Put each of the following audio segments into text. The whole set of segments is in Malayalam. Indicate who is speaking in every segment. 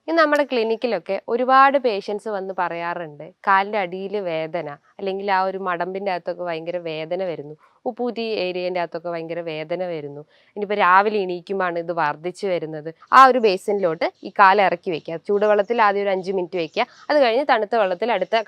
Speaker 1: ഇന്ന് നമ്മുടെ ക്ലിനിക്കിലൊക്കെ ഒരുപാട് പേഷ്യൻസ് വന്ന് പറയാറുണ്ട് കാലിൻ്റെ അടിയിൽ വേദന അല്ലെങ്കിൽ ആ ഒരു മടമ്പിൻ്റെ അകത്തൊക്കെ ഭയങ്കര വേദന വരുന്നു. ഉപ്പൂറ്റി ഏരിയൻ്റെ അകത്തൊക്കെ ഭയങ്കര വേദന വരുന്നു. ഇനിയിപ്പോൾ രാവിലെ എണീക്കുമ്പോഴാണ് ഇത് വർദ്ധിച്ചു വരുന്നത്. ആ ഒരു ബേസിനിലോട്ട് ഈ കാല് ഇറക്കി വെക്കുക. ചൂടുവെള്ളത്തിൽ ആദ്യം ഒരു 5 മിനിറ്റ് വെക്കുക. അത് കഴിഞ്ഞ് തണുത്ത വെള്ളത്തിൽ അടുത്ത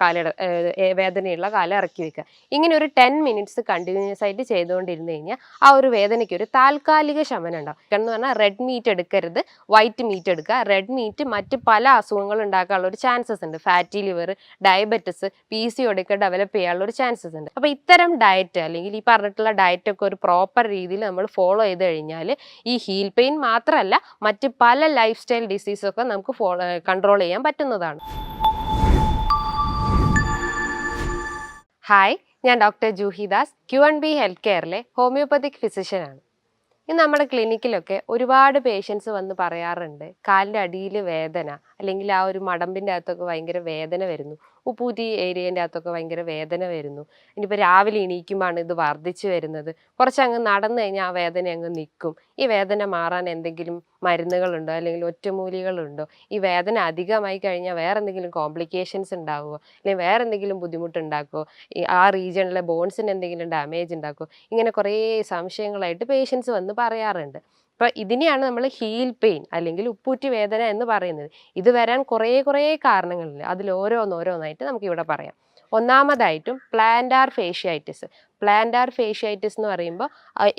Speaker 1: വേദനയുള്ള കാല് ഇറക്കി വെക്കുക. ഇങ്ങനെ ഒരു 10 മിനിറ്റ്സ് കണ്ടിന്യൂസ് ആയിട്ട് ചെയ്തുകൊണ്ടിരുന്ന് കഴിഞ്ഞാൽ ആ ഒരു വേദനയ്ക്ക് ഒരു താൽക്കാലിക ശമനം ഉണ്ടാവും. എന്ന് പറഞ്ഞാൽ റെഡ് മീറ്റ് എടുക്കരുത്, വൈറ്റ് മീറ്റ് എടുക്കുക. റെഡ് മീറ്റ് മറ്റ് പല അസുഖങ്ങൾ ഉണ്ടാക്കാനുള്ള ഒരു ചാൻസസ് ഉണ്ട്. ഫാറ്റി ലിവർ, ഡയബറ്റിസ്, PCOD ഒക്കെ ഡെവലപ്പ് ചെയ്യാനുള്ള ഒരു ചാൻസസ് ഉണ്ട്. അപ്പോൾ ഇത്തരം ഡയറ്റ് അല്ലെങ്കിൽ ഈ പറഞ്ഞിട്ടുള്ള ഡയറ്റ് ഒക്കെ ഒരു പ്രോപ്പർ രീതിയിൽ നമ്മൾ ഫോളോ ചെയ്ത് കഴിഞ്ഞാൽ ഈ ഹീൽ പെയിൻ മാത്രമല്ല മറ്റ് പല ലൈഫ് സ്റ്റൈൽ ഡിസീസൊക്കെ നമുക്ക് കൺട്രോൾ ചെയ്യാൻ പറ്റുന്നതാണ്. ഹായ്, ഞാൻ ഡോക്ടർ ജൂഹിദാസ്, Q&B ഹെൽത്ത് കെയറിലെ ഹോമിയോപ്പത്തിക് ഫിസിഷ്യനാണ്. ഇന്ന് നമ്മുടെ ക്ലിനിക്കിലൊക്കെ ഒരുപാട് പേഷ്യൻസ് വന്ന് പറയാറുണ്ട് കാലിൻ്റെ അടിയിൽ വേദന അല്ലെങ്കിൽ ആ ഒരു മടമ്പിൻ്റെ അകത്തൊക്കെ ഭയങ്കര വേദന വരുന്നു. ഉപ്പൂറ്റി ഏരിയൻ്റെ അകത്തൊക്കെ ഭയങ്കര വേദന വരുന്നു. ഇനിയിപ്പോൾ രാവിലെ എണീക്കുമ്പോഴാണ് ഇത് വർദ്ധിച്ചു വരുന്നത്. കുറച്ചങ്ങ് നടന്നു കഴിഞ്ഞാൽ ആ വേദന അങ്ങ് നിൽക്കും. ഈ വേദന മാറാൻ എന്തെങ്കിലും മരുന്നുകളുണ്ടോ അല്ലെങ്കിൽ ഒറ്റമൂലികളുണ്ടോ? ഈ വേദന അധികമായി കഴിഞ്ഞാൽ വേറെ എന്തെങ്കിലും കോംപ്ലിക്കേഷൻസ് ഉണ്ടാകുമോ അല്ലെങ്കിൽ വേറെ എന്തെങ്കിലും ബുദ്ധിമുട്ടുണ്ടാക്കുമോ? ആ റീജിയണിലെ ബോൺസിന് എന്തെങ്കിലും ഡാമേജ് ഉണ്ടാക്കുമോ? ഇങ്ങനെ കുറേ സംശയങ്ങളായിട്ട് പേഷ്യൻസ് വന്ന് പറയാറുണ്ട്. അപ്പോൾ ഇതിനെയാണ് നമ്മൾ ഹീൽ പെയിൻ അല്ലെങ്കിൽ ഉപ്പൂറ്റി വേദന എന്ന് പറയുന്നത്. ഇത് വരാൻ കുറേ കാരണങ്ങളുണ്ട്. അതിൽ ഓരോന്നായിട്ട് നമുക്കിവിടെ പറയാം. ഒന്നാമതായിട്ടും പ്ലാന്റാർ ഫേഷ്യായിറ്റിസ്. പ്ലാന്റാർ ഫേഷ്യായിറ്റിസ് എന്ന് പറയുമ്പോൾ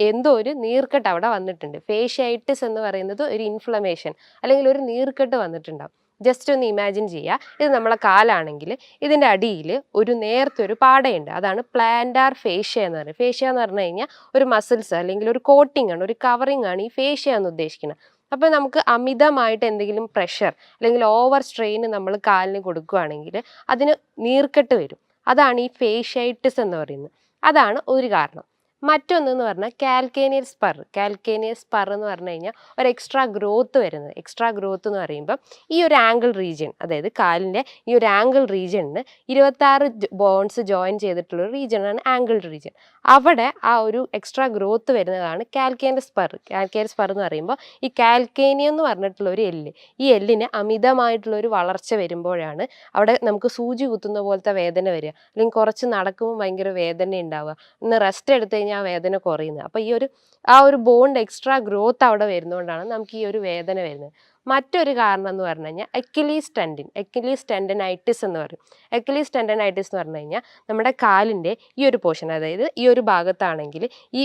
Speaker 1: എന്തോ ഒരു നീർക്കെട്ട് അവിടെ വന്നിട്ടുണ്ട്. ഫേഷ്യായിറ്റിസ് എന്ന് പറയുന്നത് ഒരു ഇൻഫ്ലമേഷൻ അല്ലെങ്കിൽ ഒരു നീർക്കെട്ട് വന്നിട്ടുണ്ടാവും. ജസ്റ്റ് ഒന്ന് ഇമാജിൻ ചെയ്യുക, ഇത് നമ്മളെ കാലാണെങ്കിൽ ഇതിൻ്റെ അടിയിൽ ഒരു നേർത്തൊരു പാടയുണ്ട്. അതാണ് പ്ലാന്റാർ ഫേഷ്യ എന്ന് പറയുന്നത്. ഫേഷ്യ എന്ന് പറഞ്ഞു കഴിഞ്ഞാൽ ഒരു മസിൽസ് അല്ലെങ്കിൽ ഒരു കോട്ടിംഗ് ആണ്, ഒരു കവറിംഗ് ആണ് ഈ ഫേഷ്യ എന്ന് ഉദ്ദേശിക്കുന്നത്. അപ്പോൾ നമുക്ക് അമിതമായിട്ട് എന്തെങ്കിലും പ്രഷർ അല്ലെങ്കിൽ ഓവർ സ്ട്രെയിൻ നമ്മൾ കാലിന് കൊടുക്കുകയാണെങ്കിൽ അതിന് നീർക്കെട്ട് വരും. അതാണ് ഈ ഫേഷ്യായിറ്റിസ് എന്ന് പറയുന്നത്. അതാണ് ഒരു കാരണം. മറ്റൊന്നെന്ന് പറഞ്ഞാൽ കാൽക്കേനിയസ് സ്പർ. കാൽക്കേനിയസ് സ്പർ എന്ന് പറഞ്ഞു കഴിഞ്ഞാൽ ഒരു എക്സ്ട്രാ ഗ്രോത്ത് വരുന്നത്. എക്സ്ട്രാ ഗ്രോത്ത് എന്ന് പറയുമ്പോൾ ഈ ഒരു ആംഗിൾ റീജിയൻ, അതായത് കാലിൻ്റെ ഈ ഒരു ആംഗിൾ റീജിയനിന് 26 ബോൺസ് ജോയിൻ ചെയ്തിട്ടുള്ളൊരു റീജിയനാണ് ആംഗിൾ റീജിയൻ. അവിടെ ആ ഒരു എക്സ്ട്രാ ഗ്രോത്ത് വരുന്നതാണ് കാൽക്കേനിയസ് സ്പർ. കാൽക്കേനിയസ് സ്പർ എന്ന് പറയുമ്പോൾ ഈ കാൽക്കേനിയം എന്ന് പറഞ്ഞിട്ടുള്ള ഒരു എല്ല്, ഈ എല്ലിന് അമിതമായിട്ടുള്ളൊരു വളർച്ച വരുമ്പോഴാണ് അവിടെ നമുക്ക് സൂചി കുത്തുന്ന പോലത്തെ വേദന വരിക, അല്ലെങ്കിൽ കുറച്ച് നടക്കുമ്പോൾ ഭയങ്കര വേദന ഉണ്ടാവുക, ഒന്ന് റെസ്റ്റ് എടുത്ത് കഴിഞ്ഞാൽ ആ വേദന കുറയുന്നത്. അപ്പോൾ ആ ഒരു ബോണിൻ്റെ എക്സ്ട്രാ ഗ്രോത്ത് അവിടെ വരുന്നതുകൊണ്ടാണ് നമുക്ക് ഈ ഒരു വേദന വരുന്നത്. മറ്റൊരു കാരണം എന്ന് പറഞ്ഞു കഴിഞ്ഞാൽ എക്കിലീസ് ടെൻഡനൈറ്റിസ് എന്ന് പറയും. എക്കിലീസ് ടെൻഡനൈറ്റിസ് എന്ന് പറഞ്ഞു കഴിഞ്ഞാൽ നമ്മുടെ കാലിൻ്റെ ഈ ഒരു പോർഷൻ, അതായത് ഈ ഒരു ഭാഗത്താണെങ്കിൽ ഈ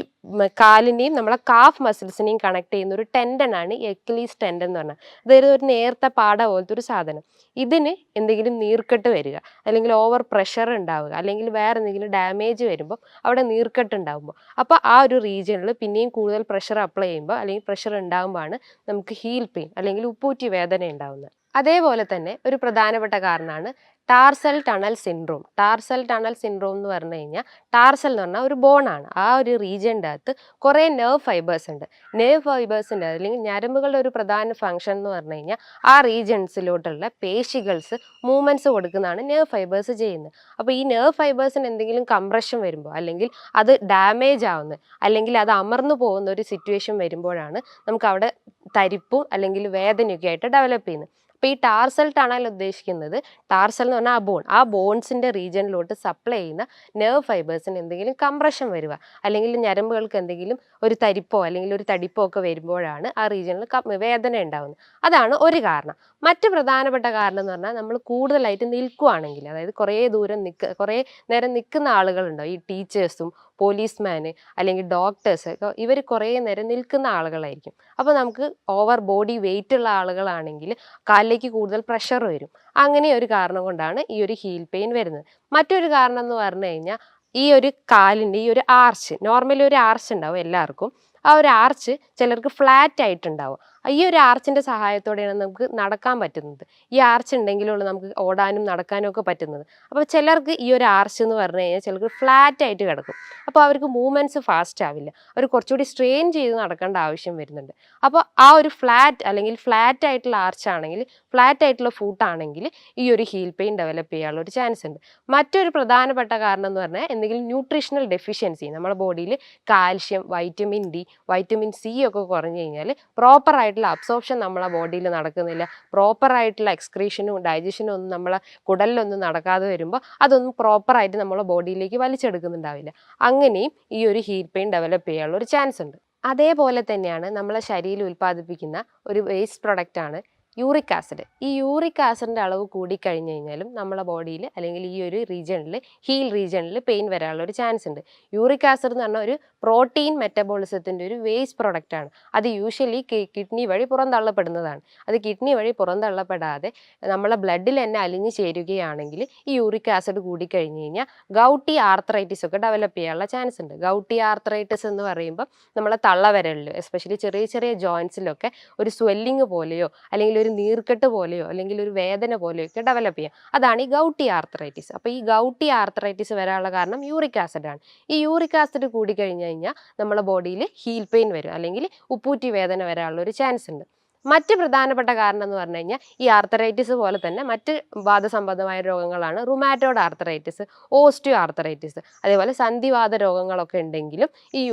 Speaker 1: കാലിനെയും നമ്മളെ കാഫ് മസിൽസിനെയും കണക്ട് ചെയ്യുന്ന ഒരു ടെൻഡനാണ് ഈ എക്കിലീസ് ടെൻഡൻ എന്ന് പറഞ്ഞാൽ. അതായത് ഒരു നേർത്ത പാട പോലത്തെ ഒരു സാധനം. ഇതിന് എന്തെങ്കിലും നീർക്കെട്ട് വരിക അല്ലെങ്കിൽ ഓവർ പ്രഷർ ഉണ്ടാവുക അല്ലെങ്കിൽ വേറെ എന്തെങ്കിലും ഡാമേജ് വരുമ്പോൾ അവിടെ നീർക്കെട്ട് ഉണ്ടാകുമ്പോൾ അപ്പോൾ ആ ഒരു റീജിയണിൽ പിന്നെയും കൂടുതൽ പ്രഷർ അപ്ലൈ ചെയ്യുമ്പോൾ അല്ലെങ്കിൽ പ്രഷർ ഉണ്ടാകുമ്പോഴാണ് നമുക്ക് ഹീൽ പെയിൻ അല്ലെങ്കിൽ ഉപ്പൂറ്റി വേദന ഉണ്ടാവുന്നത്. അതേപോലെ തന്നെ ഒരു പ്രധാനപ്പെട്ട കാരണമാണ് tarsal tunnel syndrome. Tarsal tunnel syndrome എന്ന് പറഞ്ഞു കഴിഞ്ഞാൽ ടാർസൽ എന്ന് പറഞ്ഞാൽ ഒരു ബോണാണ്. ആ ഒരു റീജിയൻ്റെ അകത്ത് കുറേ നെർവ് ഫൈബേഴ്സ് ഉണ്ട്. നെർവ് ഫൈബേഴ്സിൻ്റെ അല്ലെങ്കിൽ ഞരമ്പുകളുടെ ഒരു പ്രധാന ഫംഗ്ഷൻ എന്ന് പറഞ്ഞു കഴിഞ്ഞാൽ ആ റീജിയൻസിലോട്ടുള്ള പേശികൾസ് മൂവ്മെൻറ്റ്സ് കൊടുക്കുന്നതാണ് നെർവ് ഫൈബേഴ്സ് ചെയ്യുന്നത്. അപ്പോൾ ഈ നെർവ് ഫൈബേഴ്സിന് എന്തെങ്കിലും കംപ്രഷൻ വരുമ്പോൾ അല്ലെങ്കിൽ അത് ഡാമേജ് ആവുന്നത് അല്ലെങ്കിൽ അത് അമർന്നു പോകുന്ന ഒരു സിറ്റുവേഷൻ വരുമ്പോഴാണ് നമുക്ക് അവിടെ തരിപ്പും അല്ലെങ്കിൽ വേദനയൊക്കെ ആയിട്ട് ഡെവലപ്പ് ചെയ്യുന്നത്. അപ്പോൾ ഈ ടാർസൽ ടണൽ ഉദ്ദേശിക്കുന്നത്, ടാർസൽ എന്ന് പറഞ്ഞാൽ ആ ബോൺസിൻ്റെ റീജിയനിലോട്ട് സപ്ലൈ ചെയ്യുന്ന നെർവ് ഫൈബേഴ്സിന് എന്തെങ്കിലും കംപ്രഷൻ വരിക അല്ലെങ്കിൽ ഞരമ്പുകൾക്ക് എന്തെങ്കിലും ഒരു തരിപ്പോ അല്ലെങ്കിൽ ഒരു തടിപ്പോ ഒക്കെ വരുമ്പോഴാണ് ആ റീജിയനിൽ വേദന ഉണ്ടാകുന്നത്. അതാണ് ഒരു കാരണം. മറ്റ് പ്രധാനപ്പെട്ട കാരണം എന്ന് പറഞ്ഞാൽ നമ്മൾ കൂടുതലായിട്ട് നിൽക്കുകയാണെങ്കിൽ, അതായത് കുറേ നേരം നിൽക്കുന്ന ആളുകളുണ്ടാവും. ഈ ടീച്ചേഴ്സും പോലീസ്മാന് അല്ലെങ്കിൽ ഡോക്ടേഴ്സ് ഒക്കെ ഇവർ കുറേ നേരം നിൽക്കുന്ന ആളുകളായിരിക്കും. അപ്പോൾ നമുക്ക് ഓവർ ബോഡി വെയിറ്റ് ഉള്ള ആളുകളാണെങ്കിൽ കാലിലേക്ക് കൂടുതൽ പ്രഷർ വരും. അങ്ങനെ ഒരു കാരണം കൊണ്ടാണ് ഈ ഒരു ഹീൽ പെയിൻ വരുന്നത്. മറ്റൊരു കാരണം എന്ന് പറഞ്ഞു കഴിഞ്ഞാൽ ഈ ഒരു കാലിൻ്റെ ഈ ഒരു ആർച്ച്, നോർമലി ഒരു ആർച്ച് ഉണ്ടാവും എല്ലാവർക്കും. ആ ഒരു ആർച്ച് ചിലർക്ക് ഫ്ലാറ്റ് ആയിട്ടുണ്ടാവും. ഈ ഒരു ആർച്ചിൻ്റെ സഹായത്തോടെയാണ് നമുക്ക് നടക്കാൻ പറ്റുന്നത്. ഈ ആർച്ച് ഉണ്ടെങ്കിലുള്ള നമുക്ക് ഓടാനും നടക്കാനും ഒക്കെ പറ്റുന്നത്. അപ്പോൾ ചിലർക്ക് ഈ ഒരു ആർച്ച് എന്ന് പറഞ്ഞു കഴിഞ്ഞാൽ ചിലർക്ക് ഫ്ലാറ്റ് ആയിട്ട് കിടക്കും. അപ്പോൾ അവർക്ക് മൂവ്മെൻറ്റ്സ് ഫാസ്റ്റ് ആവില്ല. അവർ കുറച്ചുകൂടി സ്ട്രെയിൻ ചെയ്ത് നടക്കേണ്ട ആവശ്യം വരുന്നുണ്ട്. അപ്പോൾ ആ ഒരു ഫ്ലാറ്റ് ആയിട്ടുള്ള ആർച്ചാണെങ്കിൽ, ഫ്ലാറ്റ് ആയിട്ടുള്ള ഫൂട്ടാണെങ്കിൽ ഈ ഒരു ഹീൽ പെയിൻ ഡെവലപ്പ് ചെയ്യാനുള്ള ഒരു ചാൻസ് ഉണ്ട്. മറ്റൊരു പ്രധാനപ്പെട്ട കാരണം എന്ന് പറഞ്ഞാൽ എന്തെങ്കിലും ന്യൂട്രീഷണൽ ഡെഫിഷ്യൻസി, നമ്മുടെ ബോഡിയിൽ calcium, vitamin D, vitamin C ഒക്കെ കുറഞ്ഞു കഴിഞ്ഞാൽ പ്രോപ്പറായിട്ട് ആയിട്ടുള്ള അബ്സോർപ്ഷൻ നമ്മളെ ബോഡിയിൽ നടക്കുന്നില്ല, പ്രോപ്പറായിട്ടുള്ള എക്സ്ക്രീഷനും ഡൈജഷനും ഒന്നും നമ്മളെ കുടലിലൊന്നും നടക്കാതെ വരുമ്പോൾ അതൊന്നും പ്രോപ്പറായിട്ട് നമ്മളെ ബോഡിയിലേക്ക് വലിച്ചെടുക്കുന്നുണ്ടാവില്ല. അങ്ങനെയും ഈ ഒരു ഹീറ്റ് പെയിൻ ഡെവലപ്പ് ചെയ്യാനുള്ള ഒരു ചാൻസ് ഉണ്ട്. അതേപോലെ തന്നെയാണ് നമ്മളെ ശരീരം ഉൽപ്പാദിപ്പിക്കുന്ന ഒരു വേസ്റ്റ് പ്രൊഡക്റ്റാണ് യൂറിക് ആസിഡ്. ഈ യൂറിക് ആസിഡിൻ്റെ അളവ് കൂടിക്കഴിഞ്ഞ് കഴിഞ്ഞാലും നമ്മളെ ബോഡിയിൽ അല്ലെങ്കിൽ ഈ ഒരു റീജിയണിൽ, ഹീൽ റീജിയണിൽ പെയിൻ വരാനുള്ള ഒരു ചാൻസ് ഉണ്ട്. യൂറിക് ആസിഡ് എന്ന് പറഞ്ഞാൽ ഒരു പ്രോട്ടീൻ മെറ്റബോളിസത്തിൻ്റെ ഒരു വേസ്റ്റ് പ്രൊഡക്റ്റാണ്. അത് യൂഷ്വലി കിഡ്നി വഴി പുറന്തള്ളപ്പെടുന്നതാണ്. അത് കിഡ്നി വഴി പുറന്തള്ളപ്പെടാതെ നമ്മളെ ബ്ലഡിൽ തന്നെ അലിഞ്ഞു ചേരുകയാണെങ്കിൽ ഈ യൂറിക് ആസിഡ് കൂടിക്കഴിഞ്ഞ് കഴിഞ്ഞാൽ ഗൗട്ടി ആർത്രൈറ്റിസ് ഒക്കെ ഡെവലപ്പ് ചെയ്യാനുള്ള ചാൻസ് ഉണ്ട്. ഗൗട്ടി ആർത്രൈറ്റിസ് എന്ന് പറയുമ്പോൾ നമ്മളെ തള്ളവിരലിൽ എസ്പെഷ്യലി ചെറിയ ചെറിയ ജോയിൻസിലൊക്കെ ഒരു സ്വെല്ലിങ് പോലെയോ അല്ലെങ്കിൽ ഒരു നീർക്കെട്ട് പോലെയോ അല്ലെങ്കിൽ ഒരു വേദന പോലെയോ ഒക്കെ ഡെവലപ്പ് ചെയ്യാം. അതാണ് ഈ ഗൗട്ടി ആർത്രൈറ്റിസ്. അപ്പോൾ ഈ ഗൗട്ടി ആർത്രൈറ്റിസ് വരാനുള്ള കാരണം യൂറിക് ആസിഡ് ആണ്. ഈ യൂറിക് ആസിഡ് കൂടിക്കഴിഞ്ഞ് കഴിഞ്ഞാൽ നമ്മുടെ ബോഡിയിൽ ഹീൽ പെയിൻ വരും, അല്ലെങ്കിൽ ഉപ്പൂറ്റി വേദന വരാനുള്ള ഒരു ചാൻസ് ഉണ്ട്. മറ്റ് പ്രധാനപ്പെട്ട കാരണം എന്ന് പറഞ്ഞു കഴിഞ്ഞാൽ ഈ ആർത്തറൈറ്റിസ് പോലെ തന്നെ മറ്റ് വാദസംബന്ധമായ രോഗങ്ങളാണ് റുമാറ്റോയ്ഡ് ആർത്തറൈറ്റിസ്, ഓസ്റ്റിയോ ആർത്തറൈറ്റിസ്, അതേപോലെ സന്ധിവാത രോഗങ്ങളൊക്കെ ഉണ്ടെങ്കിലും ഈ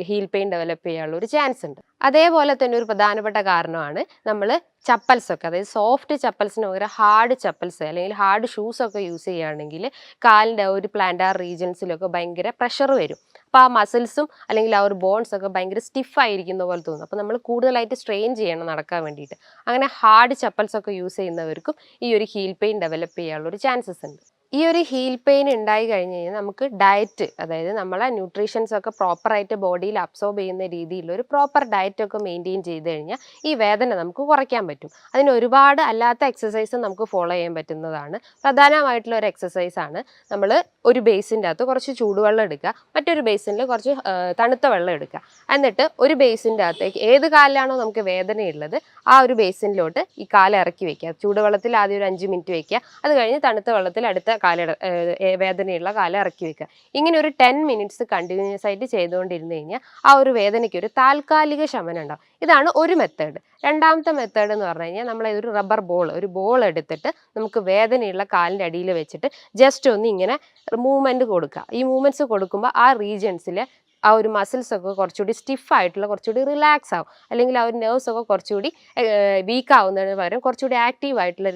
Speaker 1: ഹീൽ പെയിൻ ഡെവലപ്പ് ചെയ്യാനുള്ള ഒരു ചാൻസ് ഉണ്ട്. അതേപോലെ തന്നെ ഒരു പ്രധാനപ്പെട്ട കാരണമാണ് നമ്മൾ ചപ്പൽസ് ഒക്കെ, അതായത് സോഫ്റ്റ് ചപ്പൽസിന് പകരം ഹാർഡ് ചപ്പൽസ് അല്ലെങ്കിൽ ഹാർഡ് ഷൂസ് ഒക്കെ യൂസ് ചെയ്യുകയാണെങ്കിൽ കാലിൻ്റെ ഒരു പ്ലാന്റാർ റീജൻസിലൊക്കെ ഭയങ്കര പ്രഷർ വരും. അപ്പോൾ ആ മസിൽസും അല്ലെങ്കിൽ ആ ഒരു ബോൺസ് ഒക്കെ ഭയങ്കര സ്റ്റിഫായിരിക്കുന്ന പോലെ തോന്നും. അപ്പോൾ നമ്മൾ കൂടുതലായിട്ട് സ്ട്രെയിൻ ചെയ്യണം നടക്കാൻ വേണ്ടിയിട്ട്. അങ്ങനെ ഹാർഡ് ചപ്പൽസ് ഒക്കെ യൂസ് ചെയ്യുന്നവർക്കും ഈ ഒരു ഹീൽ പെയിൻ ഡെവലപ്പ് ചെയ്യാനുള്ള ഒരു ചാൻസസ് ഉണ്ട്. ഈ ഒരു ഹീൽ പെയിൻ ഉണ്ടായി കഴിഞ്ഞ് കഴിഞ്ഞാൽ നമുക്ക് ഡയറ്റ്, അതായത് നമ്മളെ ന്യൂട്രീഷൻസ് ഒക്കെ പ്രോപ്പറായിട്ട് ബോഡിയിൽ അബ്സോർബ് ചെയ്യുന്ന രീതിയിലൊരു പ്രോപ്പർ ഡയറ്റ് ഒക്കെ മെയിൻറ്റെയിൻ ചെയ്ത് കഴിഞ്ഞാൽ ഈ വേദന നമുക്ക് കുറയ്ക്കാൻ പറ്റും. അതിന് ഒരുപാട് അല്ലാത്ത എക്സസൈസ് നമുക്ക് ഫോളോ ചെയ്യാൻ പറ്റുന്നതാണ്. പ്രധാനമായിട്ടുള്ള ഒരു എക്സസൈസാണ് നമ്മൾ ഒരു ബേസിൻ്റെ അകത്ത് കുറച്ച് ചൂടുവെള്ളം എടുക്കുക, മറ്റൊരു ബേസിനിൽ കുറച്ച് തണുത്ത വെള്ളം എടുക്കുക. എന്നിട്ട് ഒരു ബേസിൻ്റെ അകത്തേക്ക് ഏത് കാലിലാണോ നമുക്ക് വേദനയുള്ളത് ആ ഒരു ബേസിനിലോട്ട് ഈ കാല് ഇറക്കി വെക്കുക. ചൂടുവെള്ളത്തിൽ ആദ്യം ഒരു 5 മിനിറ്റ് വെക്കുക, അത് കഴിഞ്ഞ് തണുത്ത വെള്ളത്തിൽ അടുത്ത വേദനയുള്ള കാലം ഇറക്കി വെക്കുക. ഇങ്ങനെ ഒരു 10 മിനിറ്റ്സ് കണ്ടിന്യൂസ് ആയിട്ട് ചെയ്തുകൊണ്ടിരുന്നു കഴിഞ്ഞാൽ ആ ഒരു വേദനയ്ക്ക് ഒരു താൽക്കാലിക ശമനം ഉണ്ടാവും. ഇതാണ് ഒരു മെത്തേഡ്. രണ്ടാമത്തെ മെത്തേഡ് എന്ന് പറഞ്ഞു കഴിഞ്ഞാൽ നമ്മൾ ഒരു റബ്ബർ ഒരു ബോൾ എടുത്തിട്ട് നമുക്ക് വേദനയുള്ള കാലിൻ്റെ അടിയിൽ വെച്ചിട്ട് ജസ്റ്റ് ഒന്ന് ഇങ്ങനെ മൂവ്മെൻറ്റ് കൊടുക്കുക. ഈ മൂവ്മെൻറ്റ്സ് കൊടുക്കുമ്പോൾ ആ റീജിയൻസിലെ ആ ഒരു മസിൽസ് ഒക്കെ കുറച്ചുകൂടി സ്റ്റിഫായിട്ടുള്ള, കുറച്ചുകൂടി റിലാക്സ് ആവും, അല്ലെങ്കിൽ ആ ഒരു നെർവ്സ് ഒക്കെ കുറച്ചുകൂടി വീക്ക് ആവുന്നതിന് പകരം കുറച്ചുകൂടി ആക്റ്റീവായിട്ടുള്ള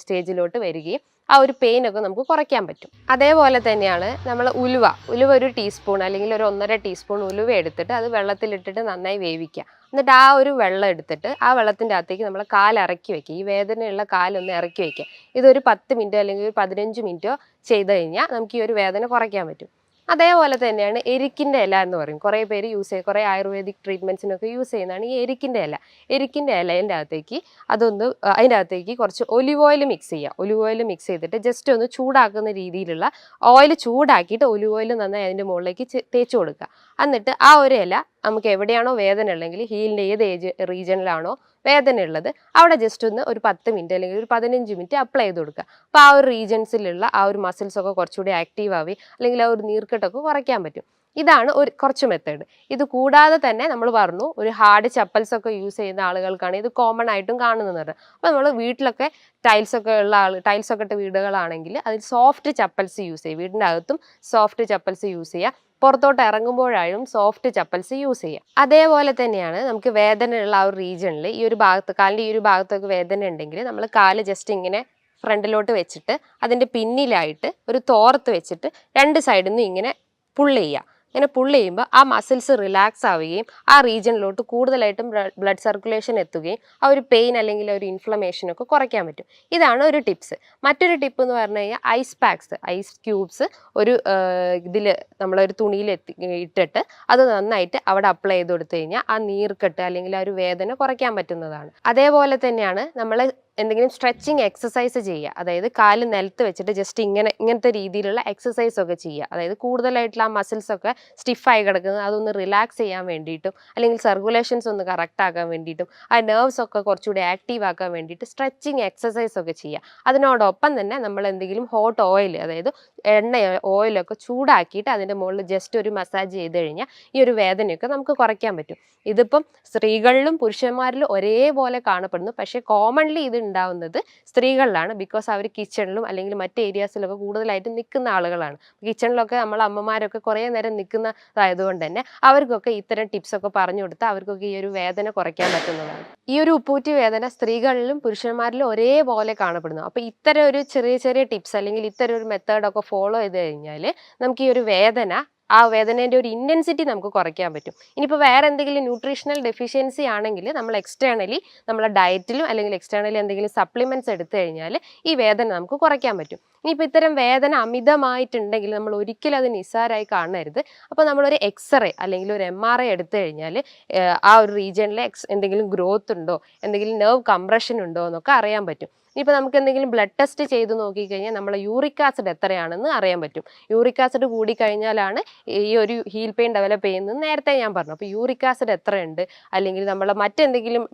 Speaker 1: സ്റ്റേജിലോട്ട് വരികയും ആ ഒരു പെയിൻ ഒക്കെ നമുക്ക് കുറയ്ക്കാൻ പറ്റും. അതേപോലെ തന്നെയാണ് നമ്മൾ ഉലുവ ഒരു ടീസ്പൂൺ അല്ലെങ്കിൽ ഒരു 1.5 ടീസ്പൂൺ ഉലുവ എടുത്തിട്ട് അത് വെള്ളത്തിലിട്ടിട്ട് നന്നായി വേവിക്കുക. എന്നിട്ട് ആ ഒരു വെള്ളം എടുത്തിട്ട് ആ വെള്ളത്തിൻ്റെ അകത്തേക്ക് നമ്മൾ കാലിറക്കി വെക്കുക. ഈ വേദനയുള്ള കാലൊന്ന് ഇറക്കി വെക്കുക. ഇതൊരു 10 മിനിറ്റോ അല്ലെങ്കിൽ ഒരു 15 മിനിറ്റോ ചെയ്ത് കഴിഞ്ഞാൽ നമുക്ക് ഈ ഒരു വേദന കുറയ്ക്കാൻ പറ്റും. അതേപോലെ തന്നെയാണ് എരിക്കിൻ്റെ ഇല എന്ന് പറയും. കുറേ പേര് യൂസ് ചെയ്യും, കുറേ ആയുർവേദിക് ട്രീറ്റ്മെൻറ്റ്സിനൊക്കെ യൂസ് ചെയ്യുന്നതാണ് ഈ എരിക്കിൻ്റെ ഇല. എരിക്കിൻ്റെ ഇലേൻ്റെ അകത്തേക്ക് അതിൻ്റെ അകത്തേക്ക് കുറച്ച് ഒലിവ് ഓയിൽ മിക്സ് ചെയ്യുക. ഒലിവ് ഓയിൽ മിക്സ് ചെയ്തിട്ട് ജസ്റ്റ് ഒന്ന് ചൂടാക്കുന്ന രീതിയിലുള്ള ഓയിൽ ചൂടാക്കിയിട്ട് ഒലിവ് ഓയിൽ നന്നായി അതിൻ്റെ മുകളിലേക്ക് തേച്ച് കൊടുക്കുക. എന്നിട്ട് ആ ഒരു ഇല നമുക്ക് എവിടെയാണോ വേദന ഉള്ളെങ്കിൽ ഹീലിൻ്റെ ഏത് റീജിയനിലാണോ വേദന ഉള്ളത് അവിടെ ജസ്റ്റ് ഒന്ന് ഒരു 10 മിനിറ്റ് അല്ലെങ്കിൽ ഒരു 15 മിനിറ്റ് അപ്ലൈ ചെയ്ത് കൊടുക്കുക. അപ്പോൾ ആ ഒരു റീജിയൻസിലുള്ള ആ ഒരു മസിൽസൊക്കെ കുറച്ചുകൂടി ആക്റ്റീവ് ആവുകയും അല്ലെങ്കിൽ ആ ഒരു നീർക്കെട്ടൊക്കെ കുറയ്ക്കാൻ പറ്റും. ഇതാണ് കുറച്ച് മെത്തേഡ്. ഇത് കൂടാതെ തന്നെ നമ്മൾ പറഞ്ഞു ഒരു ഹാർഡ് ചപ്പൽസ് ഒക്കെ യൂസ് ചെയ്യുന്ന ആളുകൾക്കാണ് ഇത് കോമൺ ആയിട്ടും കാണുന്നത്. അപ്പോൾ നമ്മൾ വീട്ടിലൊക്കെ ടൈൽസൊക്കെ ഇട്ട വീടുകളാണെങ്കിൽ അതിൽ സോഫ്റ്റ് ചപ്പൽസ് യൂസ് ചെയ്യുക. വീടിൻ്റെ അകത്തും സോഫ്റ്റ് ചപ്പൽസ് യൂസ് ചെയ്യുക. പുറത്തോട്ട് ഇറങ്ങുമ്പോഴായും സോഫ്റ്റ് ചപ്പൽസ് യൂസ് ചെയ്യുക. അതേപോലെ തന്നെയാണ് നമുക്ക് വേദനയുള്ള ആ ഒരു റീജിയണിൽ ഈ ഒരു ഭാഗത്ത്, കാലിൻ്റെ ഈ ഒരു ഭാഗത്തൊക്കെ വേദന ഉണ്ടെങ്കിൽ നമ്മൾ കാല് ജസ്റ്റ് ഇങ്ങനെ ഫ്രണ്ടിലോട്ട് വെച്ചിട്ട് അതിൻ്റെ പിന്നിലായിട്ട് ഒരു തോർത്ത് വെച്ചിട്ട് 2 സൈഡിൽ നിന്നും ഇങ്ങനെ പുള്ള് ചെയ്യുക. ഇങ്ങനെ പുള്ള് ചെയ്യുമ്പോൾ ആ മസിൽസ് റിലാക്സ് ആവുകയും ആ റീജിയനിലോട്ട് കൂടുതലായിട്ടും ബ്ലഡ് സർക്കുലേഷൻ എത്തുകയും ആ ഒരു പെയിൻ അല്ലെങ്കിൽ ഒരു ഇൻഫ്ലമേഷനൊക്കെ കുറയ്ക്കാൻ പറ്റും. ഇതാണ് ഒരു ടിപ്സ്. മറ്റൊരു ടിപ്പ് എന്ന് പറഞ്ഞു കഴിഞ്ഞാൽ ഐസ് പാക്സ്, ഐസ് ക്യൂബ്സ് ഒരു നമ്മളൊരു തുണിയിൽ ഇട്ടിട്ട് അത് നന്നായിട്ട് അവിടെ അപ്ലൈ ചെയ്ത് കൊടുത്തു കഴിഞ്ഞാൽ ആ നീർക്കെട്ട് അല്ലെങ്കിൽ ആ ഒരു വേദന കുറയ്ക്കാൻ പറ്റുന്നതാണ്. അതേപോലെ തന്നെയാണ് നമ്മൾ എന്തെങ്കിലും സ്ട്രെച്ചിങ് എക്സസൈസ് ചെയ്യുക. അതായത് കാല് നിലത്ത് വെച്ചിട്ട് ജസ്റ്റ് ഇങ്ങനത്തെ രീതിയിലുള്ള എക്സസൈസ് ഒക്കെ ചെയ്യുക. അതായത് കൂടുതലായിട്ടുള്ള ആ മസിൽസ് ഒക്കെ സ്റ്റിഫായി കിടക്കുന്നത് അതൊന്ന് റിലാക്സ് ചെയ്യാൻ വേണ്ടിയിട്ടും അല്ലെങ്കിൽ സർക്കുലേഷൻസ് ഒന്ന് കറക്റ്റ് ആക്കാൻ വേണ്ടിയിട്ടും ആ നെർവ്സ് ഒക്കെ കുറച്ചുകൂടി ആക്റ്റീവ് ആക്കാൻ വേണ്ടിയിട്ട് സ്ട്രെച്ചിങ് എക്സസൈസ് ഒക്കെ ചെയ്യുക. അതിനോടൊപ്പം തന്നെ നമ്മൾ എന്തെങ്കിലും ഹോട്ട് ഓയിൽ, അതായത് ഓയിലൊക്കെ ചൂടാക്കിയിട്ട് അതിൻ്റെ മുകളിൽ ജസ്റ്റ് ഒരു മസാജ് ചെയ്ത് കഴിഞ്ഞാൽ ഈ ഒരു വേദനയൊക്കെ നമുക്ക് കുറയ്ക്കാൻ പറ്റും. ഇതിപ്പം സ്ത്രീകളിലും പുരുഷന്മാരിലും ഒരേപോലെ കാണപ്പെടുന്നു. പക്ഷേ കോമൺലി ഇത് ഉണ്ടാവുന്നത് സ്ത്രീകളിലാണ്. ബിക്കോസ് അവർ കിച്ചണിലും അല്ലെങ്കിൽ മറ്റ് ഏരിയാസിലൊക്കെ കൂടുതലായിട്ട് നിൽക്കുന്ന ആളുകളാണ്. കിച്ചണിലൊക്കെ നമ്മൾ അമ്മമാരൊക്കെ കുറേ നേരം നിൽക്കുന്നതായതുകൊണ്ട് തന്നെ അവർക്കൊക്കെ ഇത്തരം ടിപ്സൊക്കെ പറഞ്ഞു കൊടുത്താൽ അവർക്കൊക്കെ ഈ ഒരു വേദന കുറയ്ക്കാൻ പറ്റുന്നതാണ്. ഈ ഒരു ഉപ്പൂറ്റി വേദന സ്ത്രീകളിലും പുരുഷന്മാരിലും ഒരേപോലെ കാണപ്പെടുന്നു. അപ്പോൾ ഇത്തരം ഒരു ചെറിയ ചെറിയ ടിപ്സ് അല്ലെങ്കിൽ ഇത്തരം ഒരു മെത്തേഡൊക്കെ ഫോളോ ചെയ്ത് കഴിഞ്ഞാൽ നമുക്ക് ഈ ഒരു വേദന ആ വേദനേൻ്റെ ഒരു ഇൻറ്റൻസിറ്റി നമുക്ക് കുറയ്ക്കാൻ പറ്റും. ഇനിയിപ്പോൾ വേറെ എന്തെങ്കിലും ന്യൂട്രീഷണൽ ഡെഫിഷ്യൻസി ആണെങ്കിൽ നമ്മൾ എക്സ്റ്റേണലി നമ്മളെ ഡയറ്റിലും അല്ലെങ്കിൽ എക്സ്റ്റേണലി എന്തെങ്കിലും സപ്ലിമെൻറ്റ്സ് എടുത്തു കഴിഞ്ഞാൽ ഈ വേദന നമുക്ക് കുറയ്ക്കാൻ പറ്റും. ഇനിയിപ്പോൾ ഇത്തരം വേദന അമിതമായിട്ടുണ്ടെങ്കിൽ നമ്മൾ ഒരിക്കലും അത് നിസ്സാരമായി കാണരുത്. അപ്പോൾ നമ്മളൊരു എക്സ്റേ അല്ലെങ്കിൽ ഒരു MRI എടുത്തു കഴിഞ്ഞാൽ ആ ഒരു റീജിയനിൽ എന്തെങ്കിലും ഗ്രോത്ത് ഉണ്ടോ, എന്തെങ്കിലും നെർവ് കംപ്രഷൻ ഉണ്ടോ എന്നൊക്കെ അറിയാൻ പറ്റും. ഇനിയിപ്പോൾ നമുക്ക് എന്തെങ്കിലും ബ്ലഡ് ടെസ്റ്റ് ചെയ്ത് നോക്കിക്കഴിഞ്ഞാൽ നമ്മളെ യൂറിക് ആസിഡ് എത്രയാണെന്ന് അറിയാൻ പറ്റും. യൂറിക് ആസിഡ് കൂടിക്കഴിഞ്ഞാലാണ് ഈ ഒരു ഹീൽ പെയിൻ ഡെവലപ്പ് ചെയ്യുന്നത് നേരത്തെ ഞാൻ പറഞ്ഞു. അപ്പോൾ യൂറിക് ആസിഡ് എത്രയുണ്ട്, അല്ലെങ്കിൽ നമ്മളെ മറ്റെന്തെങ്കിലും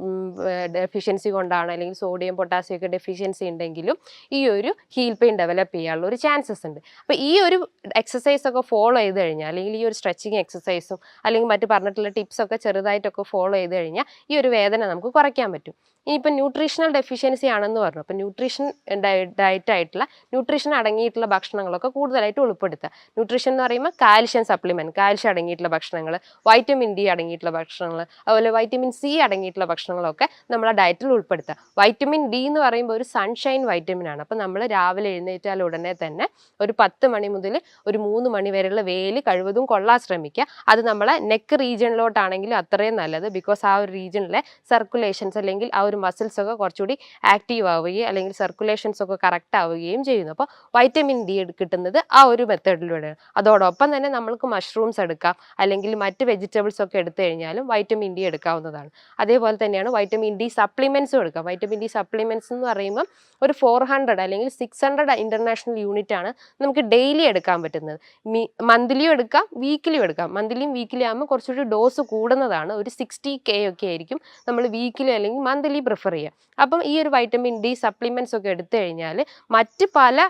Speaker 1: ഡെഫിഷ്യൻസി കൊണ്ടാണ്, അല്ലെങ്കിൽ സോഡിയം പൊട്ടാസ്യം ഒക്കെ ഡെഫിഷ്യൻസി ഉണ്ടെങ്കിലും ഈ ഒരു ഹീൽ പെയിൻ ഡെവലപ്പ് ചെയ്യാനുള്ള ഒരു ചാൻസസ് ഉണ്ട്. അപ്പോൾ ഈ ഒരു എക്സസൈസ് ഒക്കെ ഫോളോ ചെയ്ത് കഴിഞ്ഞാൽ, അല്ലെങ്കിൽ ഈ ഒരു സ്ട്രെച്ചിങ് എക്സസൈസും അല്ലെങ്കിൽ മറ്റ് പറഞ്ഞിട്ടുള്ള ടിപ്സൊക്കെ ചെറുതായിട്ടൊക്കെ ഫോളോ ചെയ്ത് കഴിഞ്ഞാൽ ഈ ഒരു വേദന നമുക്ക് കുറയ്ക്കാൻ പറ്റും. ഇനിയിപ്പോൾ ന്യൂട്രീഷണൽ ഡെഫിഷ്യൻസി ആണെന്ന് പറഞ്ഞു. അപ്പോൾ ന്യൂട്രീഷൻ ഡയറ്റായിട്ടുള്ള ന്യൂട്രീഷൻ അടങ്ങിയിട്ടുള്ള ഭക്ഷണങ്ങളൊക്കെ കൂടുതലായിട്ട് ഉൾപ്പെടുത്തുക. ന്യൂട്രീഷൻ എന്ന് പറയുമ്പോൾ കാൽഷ്യം സപ്ലിമെൻറ്റ്, കാൽഷ്യം അടങ്ങിയിട്ടുള്ള ഭക്ഷണങ്ങൾ, വൈറ്റമിൻ ഡി അടങ്ങിയിട്ടുള്ള ഭക്ഷണങ്ങൾ, അതുപോലെ വൈറ്റമിൻ സി അടങ്ങിയിട്ടുള്ള ഭക്ഷണങ്ങളൊക്കെ നമ്മളെ ഡയറ്റിൽ ഉൾപ്പെടുത്തുക. വൈറ്റമിൻ ഡി എന്ന് പറയുമ്പോൾ ഒരു സൺഷൈൻ വൈറ്റമിൻ ആണ്. അപ്പോൾ നമ്മൾ രാവിലെ എഴുന്നേറ്റാൽ ഉടനെ തന്നെ ഒരു 10 മണി മുതൽ ഒരു 3 മണി വരെയുള്ള വെയിൽ കഴിവതും കൊള്ളാൻ ശ്രമിക്കുക. അത് നമ്മളെ നെക്ക് റീജിയനിലോട്ടാണെങ്കിലും അത്രയും നല്ലത്. ബിക്കോസ് ആ ഒരു റീജിയനിലെ സർക്കുലേഷൻസ് അല്ലെങ്കിൽ ആ ഒരു മസിൽസ് ഒക്കെ കുറച്ചുകൂടി ആക്റ്റീവ് ആവുകയും അല്ലെങ്കിൽ സർക്കുലേഷൻസ് ഒക്കെ കറക്റ്റ് ആവുകയും ചെയ്യുന്നു. അപ്പോൾ വൈറ്റമിൻ ഡി കിട്ടുന്നത് ആ ഒരു മെത്തേഡിലൂടെയാണ്. അതോടൊപ്പം തന്നെ നമ്മൾക്ക് മഷ്റൂംസ് എടുക്കാം, അല്ലെങ്കിൽ മറ്റ് വെജിറ്റബിൾസ് ഒക്കെ എടുത്തു കഴിഞ്ഞാലും വൈറ്റമിൻ ഡി എടുക്കാവുന്നതാണ്. അതേപോലെ തന്നെയാണ് വൈറ്റമിൻ ഡി സപ്ലിമെൻറ്റ്സും എടുക്കാം. വൈറ്റമിൻ ഡി സപ്ലിമെൻറ്റ്സ് എന്ന് പറയുമ്പോൾ ഒരു 400 അല്ലെങ്കിൽ 600 ഇൻ്റർനാഷണൽ യൂണിറ്റ് ആണ് നമുക്ക് ഡെയിലി എടുക്കാൻ പറ്റുന്നത്. മന്ത്ലിയും എടുക്കാം, വീക്കിലിയും എടുക്കാം. മന്ത്ലിയും വീക്കിലി ആകുമ്പോൾ കുറച്ചുകൂടി ഡോസ് കൂടുന്നതാണ്. ഒരു 60K ഒക്കെ ആയിരിക്കും നമ്മൾ വീക്കിലി അല്ലെങ്കിൽ മന്ത്ലി പ്രിഫർ ചെയ്യുക. അപ്പം ഈ ഒരു വൈറ്റമിൻ ഡി സപ്ലിമെൻറ്റ്സ് ഒക്കെ എടുത്തു കഴിഞ്ഞാൽ മറ്റ് പല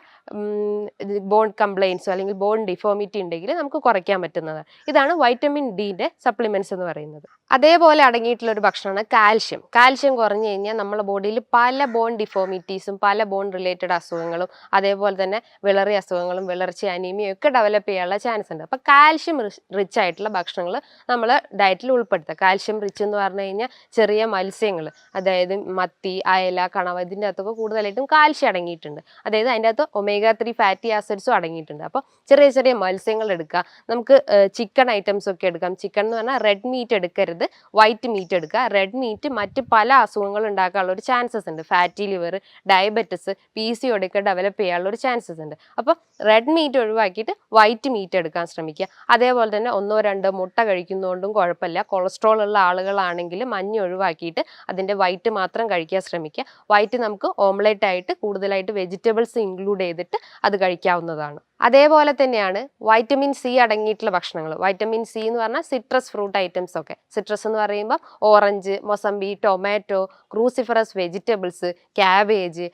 Speaker 1: ബോൺ കംപ്ലയിൻസോ അല്ലെങ്കിൽ ബോൺ ഡിഫോമിറ്റി ഉണ്ടെങ്കിൽ നമുക്ക് കുറയ്ക്കാൻ പറ്റുന്നതാണ്. ഇതാണ് വൈറ്റമിൻ ഡിൻ്റെ സപ്ലിമെൻറ്റ്സ് എന്ന് പറയുന്നത്. അതേപോലെ അടങ്ങിയിട്ടുള്ള ഒരു ഭക്ഷണമാണ് കാൽഷ്യം. കാൽഷ്യം കുറഞ്ഞു കഴിഞ്ഞാൽ നമ്മുടെ ബോഡിയിൽ പല ബോൺ ഡിഫോമിറ്റീസും പല ബോൺ റിലേറ്റഡ് അസുഖങ്ങളും അതേപോലെ തന്നെ വിളറി അസുഖങ്ങളും വിളർച്ച അനീമിയും ഒക്കെ ഡെവലപ്പ് ചെയ്യാനുള്ള ചാൻസ് ഉണ്ട്. അപ്പോൾ കാൽഷ്യം റിച്ച് ആയിട്ടുള്ള ഭക്ഷണങ്ങൾ നമ്മൾ ഡയറ്റിൽ ഉൾപ്പെടുത്തുക. കാൽഷ്യം റിച്ച് എന്ന് പറഞ്ഞു കഴിഞ്ഞാൽ ചെറിയ മത്സ്യങ്ങൾ, അതായത് മത്തി, അയല, കണവ, ഇതിൻ്റെ അകത്തൊക്കെ കൂടുതലായിട്ടും കാൽഷ്യം അടങ്ങിയിട്ടുണ്ട്. അതായത് അതിൻ്റെ അകത്ത് omega-3 ഫാറ്റി ആസിഡ്സും അടങ്ങിയിട്ടുണ്ട്. അപ്പോൾ ചെറിയ ചെറിയ മത്സ്യങ്ങൾ എടുക്കുക. നമുക്ക് ചിക്കൻ ഐറ്റംസ് ഒക്കെ എടുക്കാം. ചിക്കൻ എന്ന് പറഞ്ഞാൽ റെഡ് മീറ്റ് എടുക്കരുത്, വൈറ്റ് മീറ്റ് എടുക്കുക. റെഡ് മീറ്റ് മറ്റ് പല അസുഖങ്ങളും ഉണ്ടാക്കാനുള്ള ഒരു ചാൻസസ് ഉണ്ട്. ഫാറ്റി ലിവർ, ഡയബറ്റിസ്, PCOD ഒക്കെ ഡെവലപ്പ് ചെയ്യാനുള്ള ഒരു ചാൻസസ് ഉണ്ട്. അപ്പോൾ റെഡ് മീറ്റ് ഒഴിവാക്കിയിട്ട് വൈറ്റ് മീറ്റ് എടുക്കാൻ ശ്രമിക്കുക. അതേപോലെ തന്നെ 1-2 മുട്ട കഴിക്കുന്നതുകൊണ്ടും കുഴപ്പമില്ല. കൊളസ്ട്രോൾ ഉള്ള ആളുകളാണെങ്കിൽ മഞ്ഞ ഒഴിവാക്കിയിട്ട് അതിൻ്റെ വൈറ്റ് മാത്രം കഴിക്കാൻ ശ്രമിക്കുക. വൈറ്റ് നമുക്ക് ഓംലെറ്റ് ആയിട്ട് കൂടുതലായിട്ട് വെജിറ്റബിൾസ് ഇൻക്ലൂഡ് ചെയ്തിട്ട് അത് കഴിക്കാവുന്നതാണ്. അതേപോലെ തന്നെയാണ് വൈറ്റമിൻ സി അടങ്ങിയിട്ടുള്ള ഭക്ഷണങ്ങൾ. വൈറ്റമിൻ സി എന്ന് പറഞ്ഞാൽ സിട്രസ് ഫ്രൂട്ട് ഐറ്റംസ് ഒക്കെ. സിട്രസ് എന്ന് പറയുമ്പോൾ orange, mosambi, tomato, cruciferous vegetables, cabbage,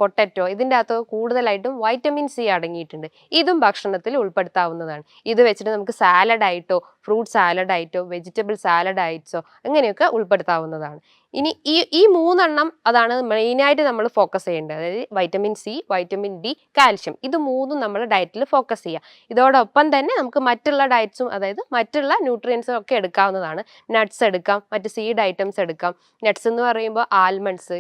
Speaker 1: potato, ഇതിൻ്റെ അകത്ത് കൂടുതലായിട്ടും വൈറ്റമിൻ സി അടങ്ങിയിട്ടുണ്ട്. ഇതും ഭക്ഷണത്തിൽ ഉൾപ്പെടുത്താവുന്നതാണ്. ഇത് വെച്ചിട്ട് നമുക്ക് സാലഡായിട്ടോ ഫ്രൂട്ട് സാലഡായിട്ടോ വെജിറ്റബിൾ സാലഡായിട്ടോ അങ്ങനെയൊക്കെ ഉൾപ്പെടുത്താവുന്നതാണ്. ഇനി ഈ 3 അതാണ് മെയിനായിട്ട് നമ്മൾ ഫോക്കസ് ചെയ്യേണ്ടത്. അതായത് vitamin C, vitamin D, calcium, ഇത് 3 നമ്മൾ ഡയറ്റിൽ ഫോക്കസ് ചെയ്യുക. ഇതോടൊപ്പം തന്നെ നമുക്ക് മറ്റുള്ള ഡയറ്റ്സും അതായത് മറ്റുള്ള ന്യൂട്രിയൻസും ഒക്കെ എടുക്കാവുന്നതാണ്. നട്ട്സ് എടുക്കാം, മറ്റ് സീഡ് ഐറ്റംസ് എടുക്കാം. നട്ട്സ് എന്ന് പറയുമ്പോൾ ആൽമണ്ട്സ്,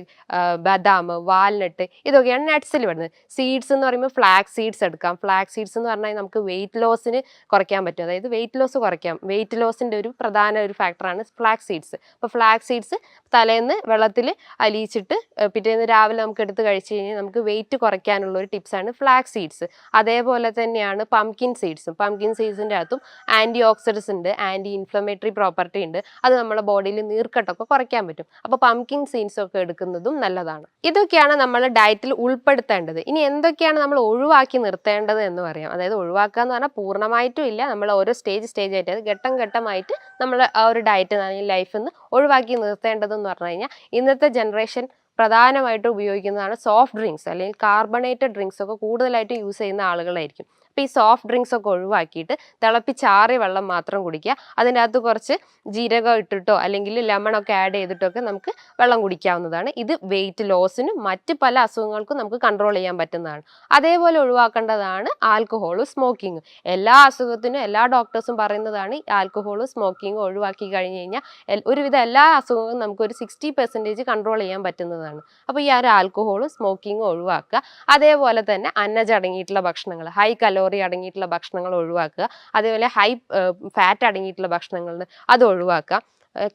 Speaker 1: ബദാം, വാൽനട്ട്, ഇതൊക്കെയാണ് നട്ട്സിൽ വരുന്നത്. സീഡ്സ് എന്ന് പറയുമ്പോൾ ഫ്ലാക്സ് സീഡ്സ് എടുക്കാം. ഫ്ലാക്സ് സീഡ്സ് എന്ന് പറഞ്ഞാൽ നമുക്ക് വെയിറ്റ് ലോസിന് കുറയ്ക്കാൻ പറ്റും. അതായത് വെയിറ്റ് ലോസ് കുറയ്ക്കാം. വെയിറ്റ് ലോസിൻ്റെ ഒരു പ്രധാന ഒരു ഫാക്ടറാണ് ഫ്ലാക്സ് സീഡ്സ്. അപ്പോൾ ഫ്ലാക്സ് സീഡ്സ് തലേന്ന് വെള്ളത്തിൽ അലിയിച്ചിട്ട് പിറ്റേന്ന് രാവിലെ നമുക്ക് എടുത്ത് കഴിച്ച് കഴിഞ്ഞാൽ നമുക്ക് വെയിറ്റ് കുറയ്ക്കാനുള്ള ഒരു ടിപ്സാണ് ഫ്ലാക്സ് സീഡ്സ്. അതേപോലെ തന്നെയാണ് പംകിൻ സീഡ്സും. പംകിൻ സീഡ്സിൻ്റെ അകത്തും ആൻറ്റി ഓക്സിഡൻസ് ഉണ്ട്, ആൻറ്റി ഇൻഫ്ലമേറ്ററി പ്രോപ്പർട്ടി ഉണ്ട്. അത് നമ്മുടെ ബോഡിയിൽ നീർക്കെട്ടൊക്കെ കുറയ്ക്കാൻ പറ്റും. അപ്പോൾ പംകിൻ സീഡ്സ് ഒക്കെ എടുക്കുന്നതും നല്ലതാണ്. ഇതൊക്കെയാണ് നമ്മൾ ഡയറ്റിൽ ഉൾപ്പെടുത്തേണ്ടത്. ഇനി എന്തൊക്കെയാണ് നമ്മൾ ഒഴിവാക്കി നിർത്തേണ്ടത് എന്ന് പറയാം. അതായത് ഒഴിവാക്കുക എന്ന് പറഞ്ഞാൽ പൂർണ്ണമായിട്ടും ഇല്ല, നമ്മൾ ഓരോ സ്റ്റേജ് ആയിട്ട് അത് ഘട്ടം ഘട്ടമായിട്ട് നമ്മൾ ആ ഒരു ഡയറ്റ് ലൈഫിൽ നിന്ന് ഒഴിവാക്കി നിർത്തേണ്ടതെന്ന് പറഞ്ഞു കഴിഞ്ഞാൽ ഇന്നത്തെ ജനറേഷൻ പ്രധാനമായിട്ടും ഉപയോഗിക്കുന്നതാണ് സോഫ്റ്റ് ഡ്രിങ്ക്സ് അല്ലെങ്കിൽ കാർബണേറ്റഡ് ഡ്രിങ്ക്സ് ഒക്കെ കൂടുതലായിട്ട് യൂസ് ചെയ്യുന്ന ആളുകളായിരിക്കും. അപ്പോൾ ഈ സോഫ്റ്റ് ഡ്രിങ്ക്സ് ഒക്കെ ഒഴിവാക്കിയിട്ട് തിളപ്പിച്ചാറിയ വെള്ളം മാത്രം കുടിക്കുക. അതിൻ്റെ അകത്ത് കുറച്ച് ജീരകം ഇട്ടിട്ടോ അല്ലെങ്കിൽ ലെമണൊക്കെ ആഡ് ചെയ്തിട്ടൊക്കെ നമുക്ക് വെള്ളം കുടിക്കാവുന്നതാണ്. ഇത് വെയിറ്റ് ലോസിനും മറ്റ് പല അസുഖങ്ങൾക്കും നമുക്ക് കൺട്രോൾ ചെയ്യാൻ പറ്റുന്നതാണ്. അതേപോലെ ഒഴിവാക്കേണ്ടതാണ് ആൽക്കഹോളും സ്മോക്കിങ്ങും. എല്ലാ അസുഖത്തിനും എല്ലാ ഡോക്ടേഴ്സും പറയുന്നതാണ് ആൽക്കഹോളും സ്മോക്കിങ്ങും ഒഴിവാക്കി കഴിഞ്ഞ് കഴിഞ്ഞാൽ ഒരുവിധം എല്ലാ അസുഖങ്ങളും നമുക്ക് ഒരു 60% കൺട്രോൾ ചെയ്യാൻ പറ്റുന്നതാണ്. അപ്പോൾ ഈ ഒരു ആൽക്കഹോളും സ്മോക്കിങ്ങും ഒഴിവാക്കുക. അതേപോലെ തന്നെ അന്നജം അടങ്ങിയിട്ടുള്ള ഭക്ഷണങ്ങൾ, ഹൈ കലോറി അടങ്ങിയിട്ടുള്ള ഭക്ഷണങ്ങൾ ഒഴിവാക്കുക. അതേപോലെ ഹൈ ഫാറ്റ് അടങ്ങിയിട്ടുള്ള ഭക്ഷണങ്ങൾ അത് ഒഴിവാക്കുക.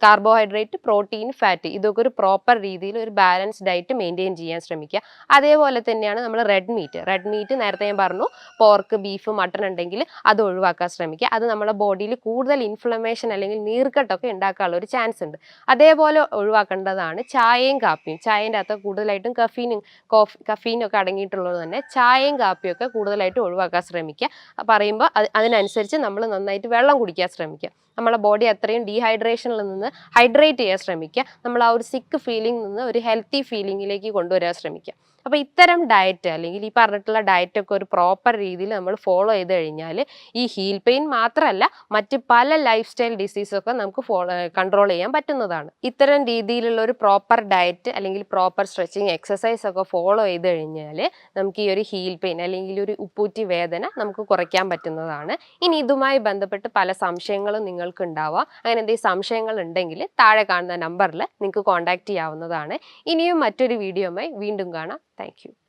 Speaker 1: കാർബോഹൈഡ്രേറ്റ്, പ്രോട്ടീൻ, ഫാറ്റ് ഇതൊക്കെ ഒരു പ്രോപ്പർ രീതിയിൽ ഒരു ബാലൻസ് ഡയറ്റ് മെയിൻറ്റെയിൻ ചെയ്യാൻ ശ്രമിക്കുക. അതേപോലെ തന്നെയാണ് നമ്മൾ റെഡ് മീറ്റ് നേരത്തെ ഞാൻ പറഞ്ഞു, പോർക്ക്, ബീഫ്, മട്ടൺ ഉണ്ടെങ്കിൽ അത് ഒഴിവാക്കാൻ ശ്രമിക്കുക. അത് നമ്മുടെ ബോഡിയിൽ കൂടുതൽ ഇൻഫ്ലമേഷൻ അല്ലെങ്കിൽ നീർക്കെട്ടൊക്കെ ഉണ്ടാക്കാനുള്ള ഒരു ചാൻസ് ഉണ്ട്. അതേപോലെ ഒഴിവാക്കേണ്ടതാണ് ചായയും കാപ്പിയും. ചായൻ്റെ അകത്ത് കൂടുതലായിട്ടും കഫീനൊക്കെ അടങ്ങിയിട്ടുള്ളത് തന്നെ ചായയും കാപ്പിയൊക്കെ കൂടുതലായിട്ട് ഒഴിവാക്കാൻ ശ്രമിക്കുക. പറയുമ്പോൾ അതിനനുസരിച്ച് നമ്മൾ നന്നായിട്ട് വെള്ളം കുടിക്കാൻ ശ്രമിക്കുക. നമ്മളെ ബോഡി അത്രയും ഡീഹൈഡ്രേഷനിൽ നിന്ന് ഹൈഡ്രേറ്റ് ചെയ്യാൻ ശ്രമിക്കുക. നമ്മൾ ആ ഒരു സിക്ക് ഫീലിംഗ് നിന്ന് ഒരു ഹെൽത്തി ഫീലിംഗിലേക്ക് കൊണ്ടുവരാൻ ശ്രമിക്കുക. അപ്പോൾ ഇത്തരം ഡയറ്റ് അല്ലെങ്കിൽ ഈ പറഞ്ഞിട്ടുള്ള ഡയറ്റൊക്കെ ഒരു പ്രോപ്പർ രീതിയിൽ നമ്മൾ ഫോളോ ചെയ്ത് കഴിഞ്ഞാൽ ഈ ഹീൽ പെയിൻ മാത്രമല്ല മറ്റ് പല ലൈഫ് സ്റ്റൈൽ ഡിസീസൊക്കെ നമുക്ക് കൺട്രോൾ ചെയ്യാൻ പറ്റുന്നതാണ്. ഇത്തരം രീതിയിലുള്ള ഒരു പ്രോപ്പർ ഡയറ്റ് അല്ലെങ്കിൽ പ്രോപ്പർ സ്ട്രെച്ചിങ് എക്സസൈസ് ഒക്കെ ഫോളോ ചെയ്ത് കഴിഞ്ഞാൽ നമുക്ക് ഈ ഒരു ഹീൽ പെയിൻ അല്ലെങ്കിൽ ഒരു ഉപ്പൂറ്റി വേദന നമുക്ക് കുറയ്ക്കാൻ പറ്റുന്നതാണ്. ഇനി ഇതുമായി ബന്ധപ്പെട്ട് പല സംശയങ്ങളും നിങ്ങൾക്ക് ഉണ്ടാവാം. അങ്ങനെ എന്തെങ്കിലും സംശയങ്ങൾ ഉണ്ടെങ്കിൽ താഴെ കാണുന്ന നമ്പറിൽ നിങ്ങൾക്ക് കോൺടാക്ട് ചെയ്യാവുന്നതാണ്. ഇനിയും മറ്റൊരു വീഡിയോയുമായി വീണ്ടും കാണാം. Thank you.